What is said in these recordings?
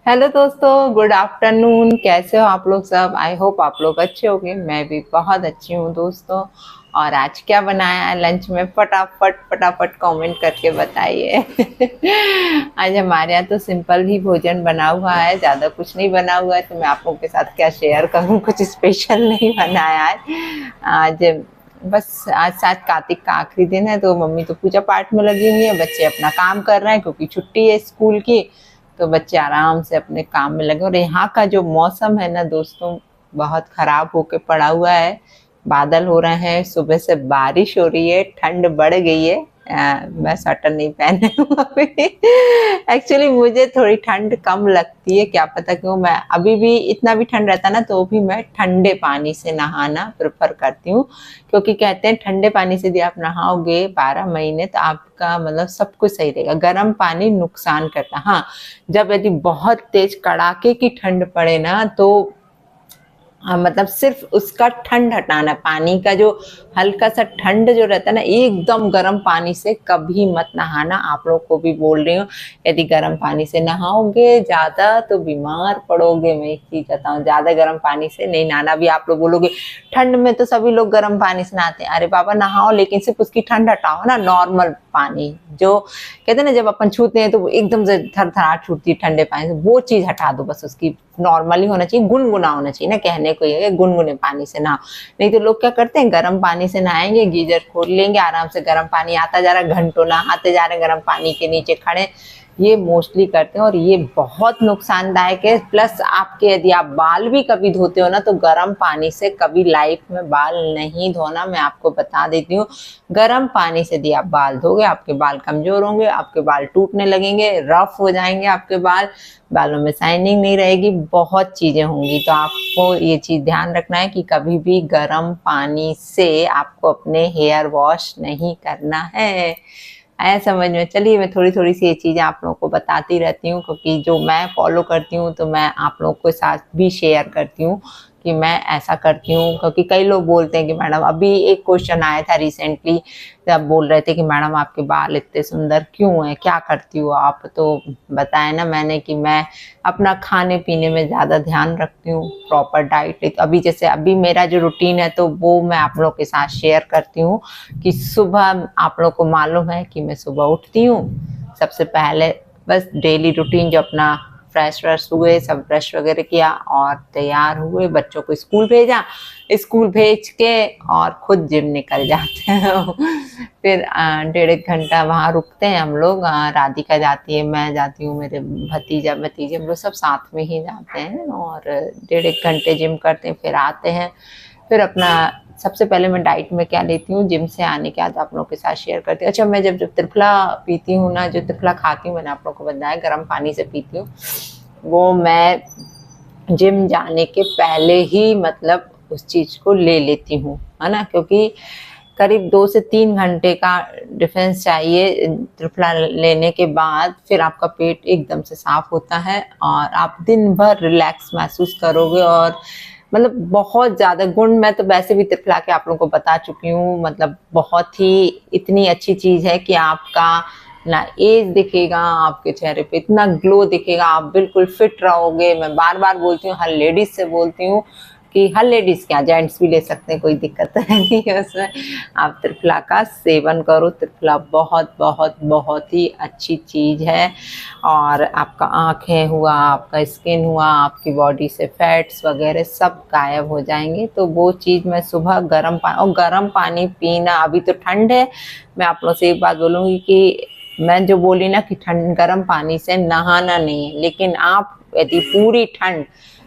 Hello दोस्तों, good afternoon. कैसे हो आप लोग सब? आई होप आप लोग अच्छे होंगे। मैं भी बहुत अच्छी हूँ दोस्तों। और आज क्या बनाया है लंच में? फटाफट फटाफट कमेंट करके बताइए। आज हमारे यहाँ तो सिंपल ही भोजन बना हुआ है, ज़्यादा कुछ नहीं बना हुआ है। तो मैं आप लोगों के साथ क्या शेयर करूँ, कुछ स्पेशल नहीं बनाया है आज। बस आज साथ कार्तिक का आखिरी दिन है, तो मम्मी तो पूजा पाठ में लगी हुई है, बच्चे अपना काम कर रहे हैं क्योंकि छुट्टी है स्कूल की। तो बच्चे आराम से अपने काम में लगे। और यहाँ का जो मौसम है ना दोस्तों, बहुत खराब होके पड़ा हुआ है। बादल हो रहे हैं, सुबह से बारिश हो रही है, ठंड बढ़ गई है। मैं स्वेटर नहीं पहने हूँ अभी। एक्चुअली मुझे थोड़ी ठंड कम लगती है, क्या पता क्यों। मैं अभी भी इतना भी ठंड रहता ना तो भी मैं ठंडे पानी से नहाना प्रेफर करती हूँ। क्योंकि कहते हैं ठंडे पानी से यदि आप नहाओगे 12 महीने तो आपका मतलब सब कुछ सही रहेगा। गर्म पानी नुकसान करता। हाँ, जब यदि बहुत तेज कड़ाके की ठंड पड़े ना तो मतलब सिर्फ उसका ठंड हटाना, पानी का जो हल्का सा ठंड जो रहता है ना, एकदम गर्म पानी से कभी मत नहाना। आप लोग को भी बोल रही हूँ, यदि गर्म पानी से नहाओगे ज्यादा तो बीमार पड़ोगे। मैं एक चीज बताऊँ, ज्यादा गर्म पानी से नहीं नहाना। भी आप लोग बोलोगे ठंड में तो सभी लोग गर्म पानी से नहाते हैं। अरे बाबा नहाओ, लेकिन सिर्फ उसकी ठंड हटाओ ना। नॉर्मल पानी जो कहते हैं ना, जब अपन छूते हैं तो एकदम से थरथराहट छूटती है ठंडे पानी से, वो चीज हटा दो बस। उसकी नॉर्मली होना चाहिए, गुनगुना होना चाहिए ना। कहने को ये गुनगुने पानी से नहाओ। नहीं तो लोग क्या करते हैं, गर्म पानी से नहाएंगे, गीजर खोल लेंगे, आराम से गर्म पानी आता जा रहा है, घंटों नहाते जा रहे हैं गर्म पानी के नीचे खड़े। ये मोस्टली करते हैं और ये बहुत नुकसानदायक है। प्लस आपके यदि आप बाल भी कभी धोते हो ना तो गर्म पानी से कभी लाइफ में बाल नहीं धोना। मैं आपको बता देती हूँ, गर्म पानी से यदि आप बाल धोगे आपके बाल कमजोर होंगे, आपके बाल टूटने लगेंगे, रफ हो जाएंगे आपके बाल, बालों में शाइनिंग नहीं रहेगी, बहुत चीजें होंगी। तो आपको ये चीज ध्यान रखना है कि कभी भी गर्म पानी से आपको अपने हेयर वॉश नहीं करना है। आया समझ में? चलिए, मैं थोड़ी थोड़ी सी ये चीजें आप लोगों को बताती रहती हूँ क्योंकि जो मैं फॉलो करती हूँ तो मैं आप लोगों के साथ भी शेयर करती हूँ कि मैं ऐसा करती हूँ। क्योंकि कई लोग बोलते हैं कि मैडम, अभी एक क्वेश्चन आया था रिसेंटली, जब बोल रहे थे कि मैडम आपके बाल इतने सुंदर क्यों हैं, क्या करती हो आप? तो बताया ना मैंने कि मैं अपना खाने पीने में ज़्यादा ध्यान रखती हूँ, प्रॉपर डाइट लेती हूँ। अभी जैसे अभी मेरा जो रूटीन है तो वो मैं आप लोग के साथ शेयर करती हूँ कि सुबह आप लोग को मालूम है कि मैं सुबह उठती हूँ, सबसे पहले बस डेली रूटीन जो अपना फ्रेश व्रेश हुए, सब ब्रश वगैरह किया और तैयार हुए, बच्चों को स्कूल भेजा, स्कूल भेज के और खुद जिम निकल जाते हैं। फिर 1.5 घंटा वहाँ रुकते हैं हम लोग। राधिका जाती है, मैं जाती हूँ, मेरे भतीजा भतीजे हम लोग सब साथ में ही जाते हैं और 1.5 घंटे जिम करते हैं, फिर आते हैं। फिर अपना सबसे पहले मैं डाइट में क्या लेती हूँ, जिम से आने के बाद आप लोगों के साथ शेयर करती हूँ। अच्छा, मैं जब जब त्रिफला पीती हूँ ना, जो त्रिफला खाती हूँ, मैंने आप लोगों को बताया गर्म पानी से पीती हूँ, वो मैं जिम जाने के पहले ही मतलब उस चीज को ले लेती हूँ, है ना। क्योंकि करीब 2 से 3 घंटे का डिफरेंस चाहिए त्रिफला लेने के बाद। फिर आपका पेट एकदम से साफ होता है और आप दिन भर रिलैक्स महसूस करोगे। और मतलब बहुत ज्यादा गुण, मैं तो वैसे भी त्रिफला के आप लोगों को बता चुकी हूँ, मतलब बहुत ही इतनी अच्छी चीज है कि आपका ना एज दिखेगा, आपके चेहरे पे इतना ग्लो दिखेगा, आप बिल्कुल फिट रहोगे। मैं बार बार बोलती हूँ, हर लेडीज से बोलती हूँ कि हर लेडीज क्या, जेंट्स भी ले सकते हैं, कोई दिक्कत नहीं है उसमें। आप त्रिफला का सेवन करो। त्रिफला बहुत बहुत बहुत ही अच्छी चीज है। और आपका आंखें हुआ, आपका स्किन हुआ, आपकी बॉडी से फैट्स वगैरह सब गायब हो जाएंगे। तो वो चीज मैं सुबह गर्म पानी, और गर्म पानी पीना, अभी तो ठंड है, मैं आप लोगों से एक बात बोलूंगी कि मैं जो बोली ना कि ठंड गर्म पानी से नहाना नहीं है, लेकिन आप यदि पूरी ठंड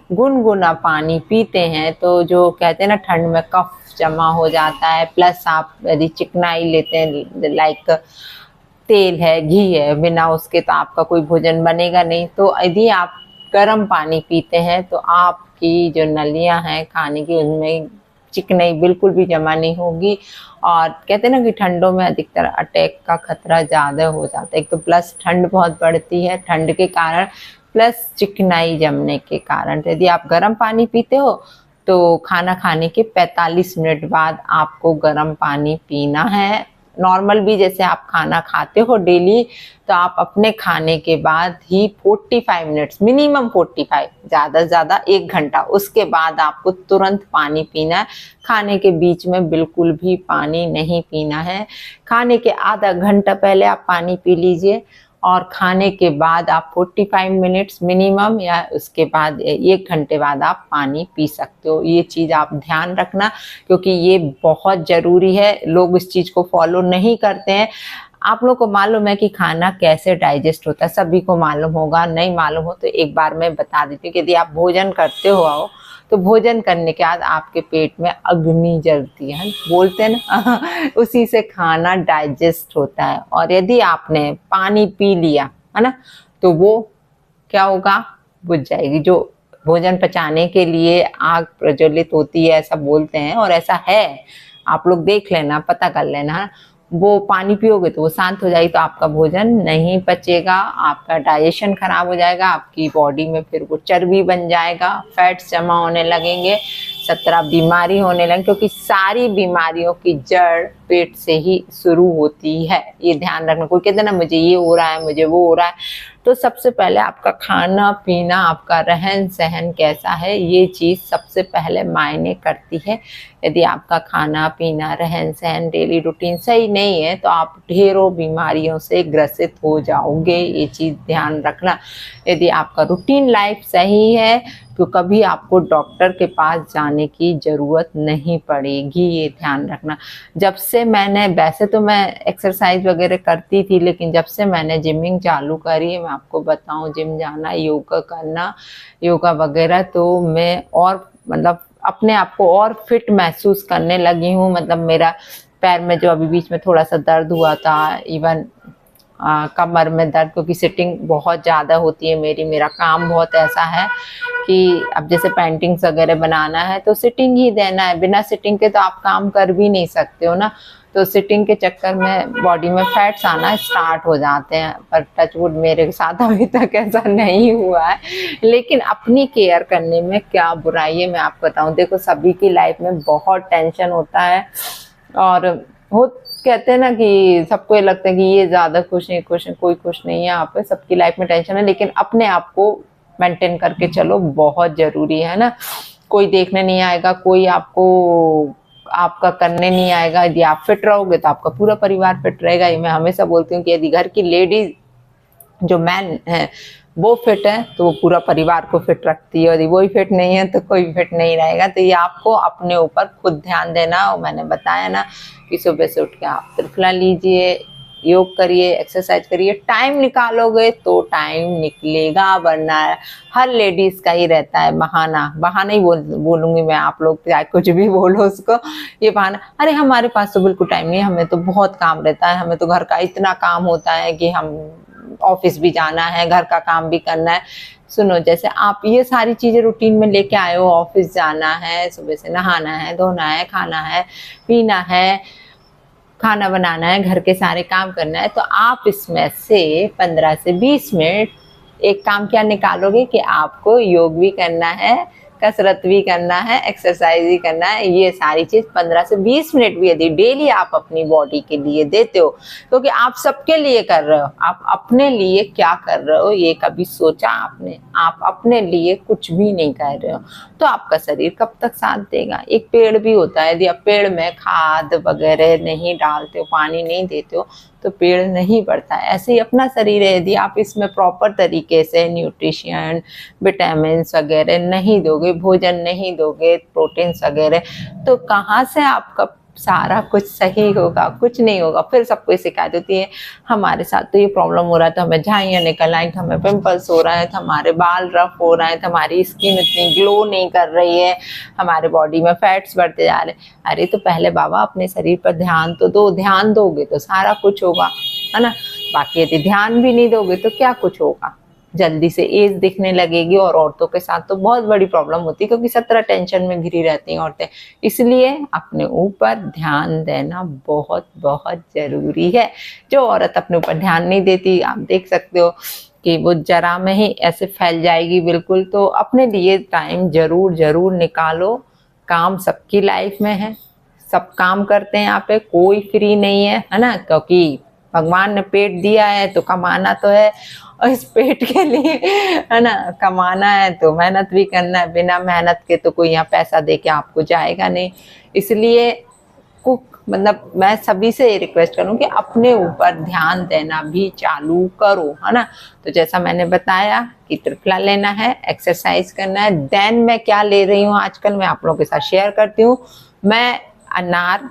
गुनगुना पानी पीते हैं तो जो कहते हैं ना, ठंड में कफ जमा हो जाता है। प्लस आप यदि चिकनाई लेते हैं, लाइक तेल है, घी है, बिना उसके तो आपका कोई भोजन बनेगा नहीं। तो यदि आप गर्म पानी पीते हैं तो आपकी जो नलियां हैं खाने की, उनमें चिकनाई बिल्कुल भी जमा नहीं होगी। और कहते हैं ना कि ठंडों में अधिकतर अटैक का खतरा ज्यादा हो जाता है। एक तो प्लस ठंड बहुत बढ़ती है ठंड के कारण, प्लस चिकनाई जमने के कारण। तो यदि आप गर्म पानी पीते हो तो खाना खाने के 45 मिनट बाद आपको गर्म पानी पीना है। नॉर्मल भी जैसे आप खाना खाते हो डेली, तो आप अपने खाने के बाद ही 45 मिनट्स, मिनिमम 45, ज़्यादा से ज़्यादा 1 घंटा, उसके बाद आपको तुरंत पानी पीना है। खाने के बीच में बिल्कुल भी पानी नहीं पीना है। खाने के आधा घंटा पहले आप पानी पी लीजिए और खाने के बाद आप 45 मिनट्स मिनिमम या उसके बाद 1 घंटे बाद आप पानी पी सकते हो। ये चीज़ आप ध्यान रखना, क्योंकि ये बहुत ज़रूरी है। लोग इस चीज़ को फॉलो नहीं करते हैं। आप लोग को मालूम है कि खाना कैसे डाइजेस्ट होता है, सभी को मालूम होगा। नहीं मालूम हो तो एक बार मैं बता देती हूँ कि यदि आप भोजन करते हो तो भोजन करने के बाद आपके पेट में अग्नि जलती है, बोलते हैं ना उसी से खाना डाइजेस्ट होता है। और यदि आपने पानी पी लिया है ना, तो वो क्या होगा, बुझ जाएगी। जो भोजन पचाने के लिए आग प्रज्वलित होती है ऐसा बोलते हैं, और ऐसा है, आप लोग देख लेना, पता कर लेना। वो पानी पियोगे तो वो शांत हो जाएगी, तो आपका भोजन नहीं पचेगा, आपका डाइजेशन खराब हो जाएगा, आपकी बॉडी में फिर वो चर्बी बन जाएगा, फैट्स जमा होने लगेंगे, 17 बीमारी होने लगे, क्योंकि सारी बीमारियों की जड़ पेट से ही शुरू होती है। ये ध्यान रखना। कोई कहते ना मुझे ये हो रहा है, मुझे वो हो रहा है, तो सबसे पहले आपका खाना पीना, आपका रहन सहन कैसा है, ये चीज़ सबसे पहले मायने करती है। यदि आपका खाना पीना रहन सहन डेली रूटीन सही नहीं है तो आप ढेरों बीमारियों से ग्रसित हो जाओगे। ये चीज़ ध्यान रखना। यदि आपका रूटीन लाइफ सही है तो कभी आपको डॉक्टर के पास जाने की ज़रूरत नहीं पड़ेगी, ये ध्यान रखना। जब से मैंने, वैसे तो मैं एक्सरसाइज वगैरह करती थी, लेकिन जब से मैंने जिमिंग चालू करी है, मैं आपको बताऊं, जिम जाना, योगा करना, योगा वगैरह, तो मैं और मतलब अपने आप को और फिट महसूस करने लगी हूँ। मतलब मेरा पैर में जो अभी बीच में थोड़ा सा दर्द हुआ था, इवन कमर में दर्द, क्योंकि सिटिंग बहुत ज़्यादा होती है मेरा काम बहुत ऐसा है कि अब जैसे पेंटिंग्स वगैरह बनाना है तो सिटिंग ही देना है, बिना सिटिंग के तो आप काम कर भी नहीं सकते हो ना। तो सिटिंग के चक्कर में बॉडी में फैट्स आना स्टार्ट हो जाते हैं, पर टचवुड मेरे साथ अभी तक ऐसा नहीं हुआ है। लेकिन अपनी केयर करने में क्या बुराई है, मैं आपको बताऊं। देखो, सभी की लाइफ में बहुत टेंशन होता है, और वो कहते हैं ना कि सबको ये लगता है कि ये ज़्यादा खुश नहीं, कोई खुश नहीं है। आप सबकी लाइफ में टेंशन है, लेकिन अपने आप को मेंटेन करके चलो, बहुत ज़रूरी है ना। कोई देखने नहीं आएगा, कोई आपको आपका करने नहीं आएगा। यदि आप फिट रहोगे तो आपका पूरा परिवार फिट रहेगा। ये मैं हमेशा बोलती हूँ कि यदि घर की लेडीज, जो मैन है, वो फिट है तो वो पूरा परिवार को फिट रखती है, और यदि वही फिट नहीं है तो कोई फिट नहीं रहेगा। तो ये आपको अपने ऊपर खुद ध्यान देना। और मैंने बताया ना कि सुबह से उठ के आप त्रिफला लीजिए, योग करिए, एक्सरसाइज करिए, टाइम निकालोगे तो टाइम निकलेगा। वरना हर लेडीज का ही रहता है बहाना ही बोलूंगी मैं, आप लोग चाहे कुछ भी बोलो उसको, ये बहाना, अरे हमारे पास तो बिल्कुल टाइम नहीं है, हमें तो बहुत काम रहता है, हमें तो घर का इतना काम होता है कि हम ऑफिस भी जाना है, घर का काम भी करना है। सुनो, जैसे आप ये सारी चीजें रूटीन में लेके आए हो, ऑफिस जाना है, सुबह से नहाना है, धोना है, खाना है, पीना है, खाना बनाना है, घर के सारे काम करना है, तो आप इसमें से 15 से 20 मिनट एक काम क्या निकालोगे कि आपको योग भी करना है, कसरत भी करना है, एक्सरसाइज भी करना है। ये सारी चीज़ 15 से 20 मिनट भी यदि डेली आप अपनी बॉडी के लिए देते हो, क्योंकि आप सबके लिए कर रहे हो, आप अपने लिए क्या कर रहे हो ये कभी सोचा आपने? आप अपने लिए कुछ भी नहीं कर रहे हो तो आपका शरीर कब तक साथ देगा? एक पेड़ भी होता है, यदि आप पेड़ में खाद वगैरह नहीं डालते हो, पानी नहीं देते हो, तो पेड़ नहीं बढ़ता है। ऐसे ही अपना शरीर है, यदि आप इसमें प्रॉपर तरीके से न्यूट्रिशन, विटामिन वगैरह नहीं दोगे, भोजन नहीं दोगे, प्रोटीन्स वगैरह, तो कहाँ से आपका सारा कुछ सही होगा? कुछ नहीं होगा। फिर सबको शिकायत होती है, हमारे साथ तो ये प्रॉब्लम हो रहा था, हमें झाइयाँ निकल आई, हमें पिंपल्स हो रहा है, हमारे बाल रफ हो रहे हैं, हमारी स्किन इतनी ग्लो नहीं कर रही है, हमारे बॉडी में फैट्स बढ़ते जा रहे हैं। अरे तो पहले बाबा अपने शरीर पर ध्यान तो दो, ध्यान दोगे तो सारा कुछ होगा, है ना। बाकी यदि ध्यान भी नहीं दोगे तो क्या कुछ होगा? जल्दी से एज दिखने लगेगी, और औरतों के साथ तो बहुत बड़ी प्रॉब्लम होती है, क्योंकि 17 टेंशन में घिरी रहती हैं औरतें। इसलिए अपने ऊपर ध्यान देना बहुत बहुत जरूरी है। जो औरत अपने ऊपर ध्यान नहीं देती, आप देख सकते हो कि वो जरा में ही ऐसे फैल जाएगी बिल्कुल। तो अपने लिए टाइम जरूर जरूर निकालो। काम सबकी लाइफ में है, सब काम करते हैं यहाँ पे, कोई फ्री नहीं है ना, क्योंकि भगवान ने पेट दिया है तो कमाना तो है, और इस पेट के लिए है ना कमाना है तो मेहनत भी करना है, बिना मेहनत के तो कोई यहाँ पैसा दे के आपको जाएगा नहीं। इसलिए कुक मतलब मैं सभी से ये रिक्वेस्ट करूँ कि अपने ऊपर ध्यान देना भी चालू करो, है ना। तो जैसा मैंने बताया कि त्रिफला लेना है, एक्सरसाइज करना है। देन मैं क्या ले रही हूँ आजकल, मैं आप लोगों के साथ शेयर करती हूँ। मैं अनार,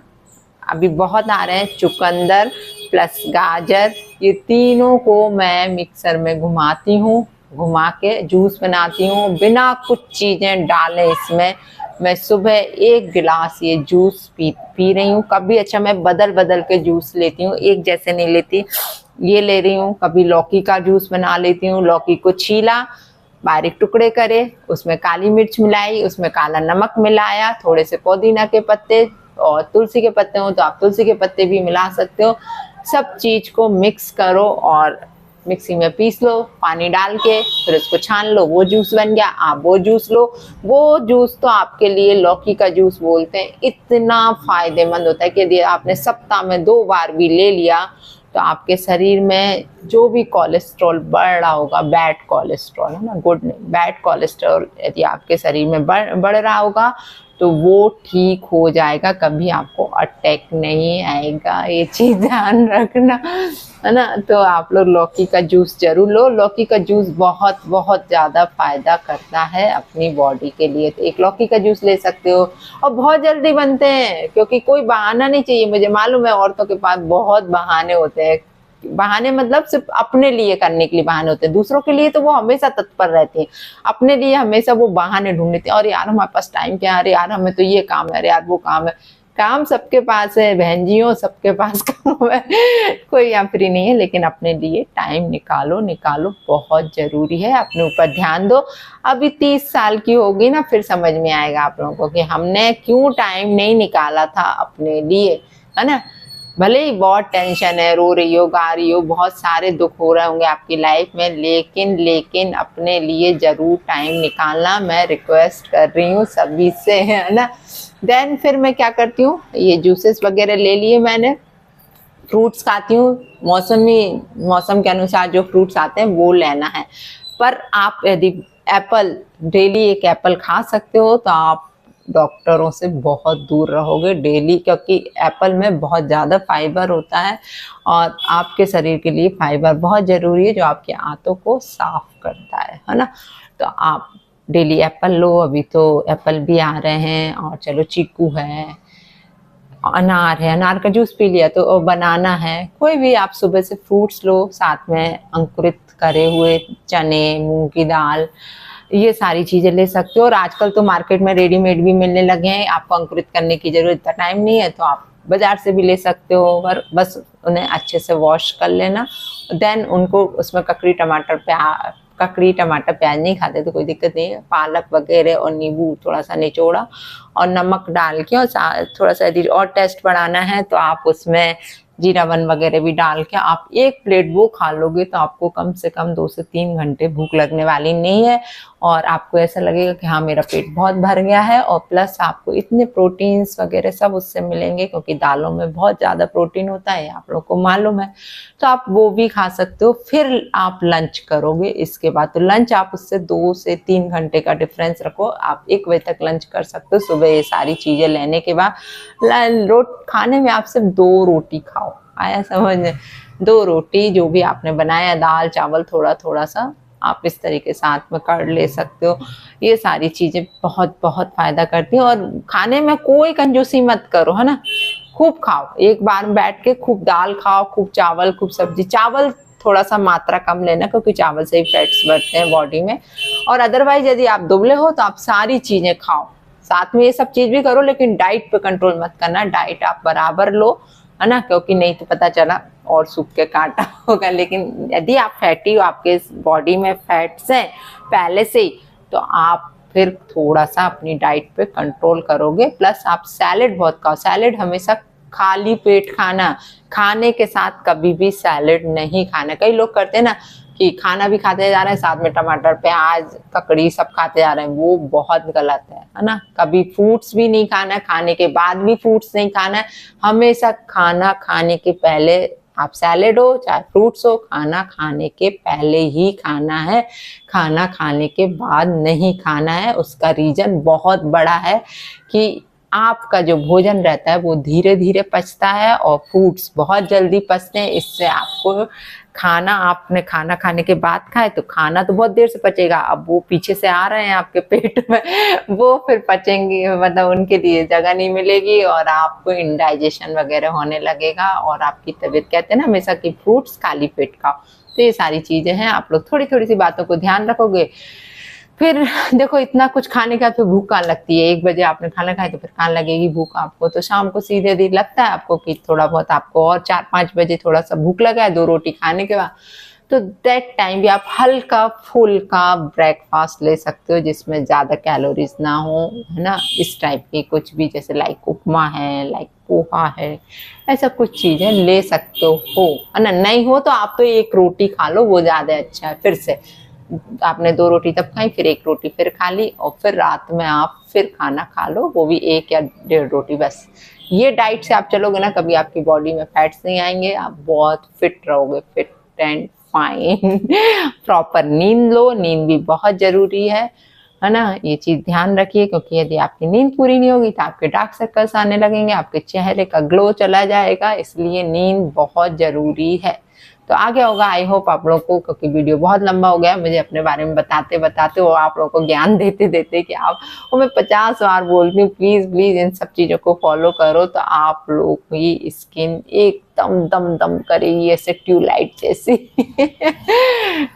अभी बहुत आ रहे हैं, चुकंदर प्लस गाजर, ये तीनों को मैं मिक्सर में घुमाती हूँ, घुमा के जूस बनाती हूँ बिना कुछ चीज़ें डाले इसमें। मैं सुबह 1 गिलास ये जूस पी रही हूँ। कभी अच्छा मैं बदल बदल के जूस लेती हूँ, एक जैसे नहीं लेती। ये ले रही हूँ, कभी लौकी का जूस बना लेती हूँ, लौकी को छीला, बारीक टुकड़े करे, उसमें काली मिर्च मिलाई, उसमें काला नमक मिलाया, थोड़े से पुदीना के पत्ते और तुलसी के पत्ते हो तो आप तुलसी के पत्ते भी मिला सकते हो। सब चीज को मिक्स करो और मिक्सी में पीस लो पानी डाल के, फिर उसको छान लो, वो जूस बन गया। आप वो जूस लो, वो जूस तो आपके लिए लौकी का जूस बोलते हैं, इतना फायदेमंद होता है कि यदि आपने सप्ताह में 2 बार भी ले लिया तो आपके शरीर में जो भी कोलेस्ट्रॉल बढ़ रहा होगा, बैड कोलेस्ट्रॉल है ना, गुड नहीं, बैड कोलेस्ट्रॉल यदि आपके शरीर में बढ़ रहा होगा तो वो ठीक हो जाएगा, कभी आपको अटैक नहीं आएगा, ये चीज ध्यान रखना, है ना। तो आप लोग लौकी का जूस जरूर लो। लौकी का जूस बहुत बहुत ज़्यादा फायदा करता है अपनी बॉडी के लिए। तो एक लौकी का जूस ले सकते हो, और बहुत जल्दी बनते हैं, क्योंकि कोई बहाना नहीं चाहिए। मुझे मालूम है औरतों के पास बहुत बहाने होते हैं, बहाने मतलब सिर्फ अपने लिए करने के लिए बहाने होते हैं, दूसरों के लिए तो वो हमेशा तत्पर रहती है, अपने लिए हमेशा वो बहाने ढूंढ लेती है। और यार हमारे पास टाइम क्या है, अरे यार हमें तो ये काम है, अरे यार वो काम है। काम सबके पास है बहन जी हो, सबके पास काम है, कोई यहाँ फ्री नहीं है। लेकिन अपने लिए टाइम निकालो, बहुत जरूरी है। अपने ऊपर ध्यान दो। अभी 30 साल की होगी ना, फिर समझ में आएगा आप लोगों को कि हमने क्यों टाइम नहीं निकाला था अपने लिए, है ना। भले ही बहुत टेंशन है, रो रही हो, गा रही हो, बहुत सारे दुख हो रहे होंगे आपकी लाइफ में, लेकिन अपने लिए जरूर टाइम निकालना, मैं रिक्वेस्ट कर रही हूँ सभी से, है ना। देन फिर मैं क्या करती हूँ, ये जूसेस वगैरह ले लिए मैंने, फ्रूट्स खाती हूँ, मौसम के अनुसार जो फ्रूट्स आते हैं वो लेना है। पर आप यदि एप्पल, डेली 1 एप्पल खा सकते हो तो आप डॉक्टरों से बहुत दूर रहोगे डेली, क्योंकि एप्पल में बहुत ज़्यादा फाइबर होता है और आपके शरीर के लिए फाइबर बहुत ज़रूरी है, जो आपके आंतों को साफ करता है ना। तो आप डेली एप्पल लो। अभी तो एप्पल भी आ रहे हैं, और चलो चीकू है, अनार है, अनार का जूस पी लिया, तो बनाना है, कोई भी आप सुबह से फ्रूट्स लो, साथ में अंकुरित करे हुए चने, मूंग की दाल, ये सारी चीजें ले सकते हो। और आजकल तो मार्केट में रेडीमेड भी मिलने लगे हैं, आपको अंकुरित करने की जरूरत, इतना टाइम नहीं है तो आप बाजार से भी ले सकते हो। और बस उन्हें अच्छे से वॉश कर लेना, देन उनको उसमें ककड़ी टमाटर प्याज नहीं खाते तो कोई दिक्कत नहीं है, पालक वगैरह और नींबू थोड़ा सा निचोड़ा और नमक डाल के, और थोड़ा सा यदि और टेस्ट बढ़ाना है तो आप उसमें जीरावन वगैरह भी डाल के आप 1 प्लेट वो खा लोगे तो आपको कम से कम 2 से 3 घंटे भूख लगने वाली नहीं है, और आपको ऐसा लगेगा कि हाँ मेरा पेट बहुत भर गया है। और प्लस आपको इतने प्रोटीन्स वगैरह सब उससे मिलेंगे, क्योंकि दालों में बहुत ज़्यादा प्रोटीन होता है, आप लोगों को मालूम है। तो आप वो भी खा सकते हो। फिर आप लंच करोगे इसके बाद, तो लंच आप उससे 2 से 3 घंटे का डिफरेंस रखो। आप 1 बजे तक लंच कर सकते हो सुबह, ये सारी चीज़ें लेने के बाद। खाने में आप सिर्फ 2 रोटी खाओ, आया समझ में, 2 रोटी जो भी आपने बनाया, दाल चावल थोड़ा थोड़ा सा आप इस तरीके साथ में कर ले सकते हो। ये सारी चीजें बहुत बहुत फायदा करती हैं। और खाने में कोई कंजूसी मत करो, है ना, खूब खाओ, एक बार में बैठ के खूब दाल खाओ, खूब चावल, खूब सब्जी। चावल थोड़ा सा मात्रा कम लेना, क्योंकि चावल से ही फैट्स बढ़ते हैं बॉडी में। और अदरवाइज यदि आप दुबले हो तो आप सारी चीजें खाओ, साथ में ये सब चीज भी करो, लेकिन डाइट पे कंट्रोल मत करना, डाइट आप बराबर लो, है ना, क्योंकि नहीं तो पता चला और सूख के काटा होगा। लेकिन यदि आप फैटी हो, आपके बॉडी में फैट्स हैं पहले से ही, तो आप फिर थोड़ा सा अपनी डाइट पे कंट्रोल करोगे। प्लस आप सैलेड बहुत खाओ, सैलेड हमेशा खाली पेट खाना, खाने के साथ कभी भी सैलेड नहीं खाना। कई लोग करते हैं ना, कि खाना भी खाते जा रहे हैं साथ में टमाटर प्याज ककड़ी सब खाते जा रहे हैं, वो बहुत गलत है ना। कभी फ्रूट्स भी नहीं खाना है, खाने के बाद भी फ्रूट्स नहीं खाना है। हमेशा खाना खाने के पहले, आप सैलेड हो चाहे फ्रूट्स हो, खाना खाने के पहले ही खाना है, खाना खाने के बाद नहीं खाना है। उसका रीजन बहुत बड़ा है कि आपका जो भोजन रहता है वो धीरे धीरे पचता है और फ्रूट्स बहुत जल्दी पचते हैं। इससे आपको खाना, आपने खाना खाने के बाद खाए तो खाना तो बहुत देर से पचेगा, अब वो पीछे से आ रहे हैं आपके पेट में, वो फिर पचेंगे, मतलब उनके लिए जगह नहीं मिलेगी और आपको इंडाइजेशन वगैरह होने लगेगा और आपकी तबीयत, कहते हैं ना हमेशा कि फ्रूट्स खाली पेट खाओ। तो ये सारी चीजें हैं, आप लोग थोड़ी थोड़ी सी बातों को ध्यान रखोगे। फिर देखो इतना कुछ खाने का, फिर भूख कहाँ लगती है, 1 बजे आपने खाना खाया तो फिर कहाँ लगेगी भूख आपको। तो शाम को सीधे दिन लगता है आपको कि थोड़ा बहुत आपको और 4-5 बजे थोड़ा सा भूख लगा है 2 रोटी खाने के बाद, तो दैट टाइम भी आप हल्का फुल्का ब्रेकफास्ट ले सकते हो जिसमें ज्यादा कैलोरीज ना हो, है ना। इस टाइप की कुछ भी, जैसे लाइक उपमा है, लाइक पोहा है, ऐसा कुछ चीजें ले सकते हो, है ना। नहीं हो तो आप तो 1 रोटी खा लो, वो ज्यादा अच्छा है। फिर से आपने 2 रोटी तब खाई, फिर 1 रोटी फिर खा ली और फिर रात में आप फिर खाना खा लो, वो भी 1 या 1.5 रोटी बस। ये डाइट से आप चलोगे ना, कभी आपकी बॉडी में फैट्स नहीं आएंगे, आप बहुत फिट रहोगे, फिट एंड फाइन। प्रॉपर नींद लो, नींद भी बहुत जरूरी है ना। ये चीज ध्यान रखिए, क्योंकि यदि आपकी नींद पूरी नहीं होगी तो आपके डार्क सर्कल्स आने लगेंगे, आपके चेहरे का ग्लो चला जाएगा, इसलिए नींद बहुत जरूरी है। तो आ गया होगा आई होप आप लोगों को, क्योंकि वीडियो बहुत लंबा हो गया मुझे अपने बारे में बताते बताते और आप लोगों को ज्ञान देते देते कि आप, और मैं 50 बार बोलती हूँ प्लीज प्लीज इन सब चीजों को फॉलो करो, तो आप लोग की स्किन एकदम दम दम करेगी ऐसे ट्यूबलाइट जैसी।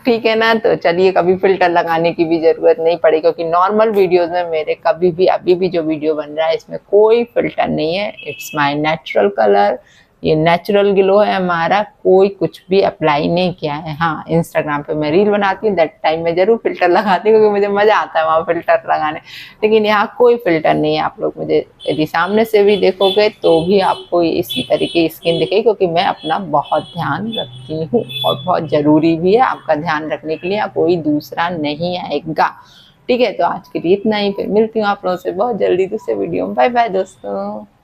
ठीक है ना। तो चलिए, कभी फिल्टर लगाने की भी जरूरत नहीं पड़ेगी, क्योंकि नॉर्मल वीडियोज में मेरे कभी भी, अभी भी जो वीडियो बन रहा है इसमें कोई फिल्टर नहीं है। इट्स माई नेचुरल कलर, ये नेचुरल ग्लो है हमारा, कोई कुछ भी अप्लाई नहीं किया है। हाँ, इंस्टाग्राम पे मैं रील बनाती हूँ, दैट टाइम में जरूर फिल्टर लगाती हूँ क्योंकि मुझे मजा आता है वहाँ फिल्टर लगाने, लेकिन यहाँ कोई फिल्टर नहीं है। आप लोग मुझे यदि सामने से भी देखोगे तो भी आपको इसी तरीके की स्किन दिखेगी, क्योंकि मैं अपना बहुत ध्यान रखती हूँ और बहुत जरूरी भी है। आपका ध्यान रखने के लिए कोई दूसरा नहीं आएगा। ठीक है, तो आज के लिए इतना ही, फिर मिलती हूँ आप लोगों से बहुत जल्दी दूसरे वीडियो में। बाय बाय दोस्तों।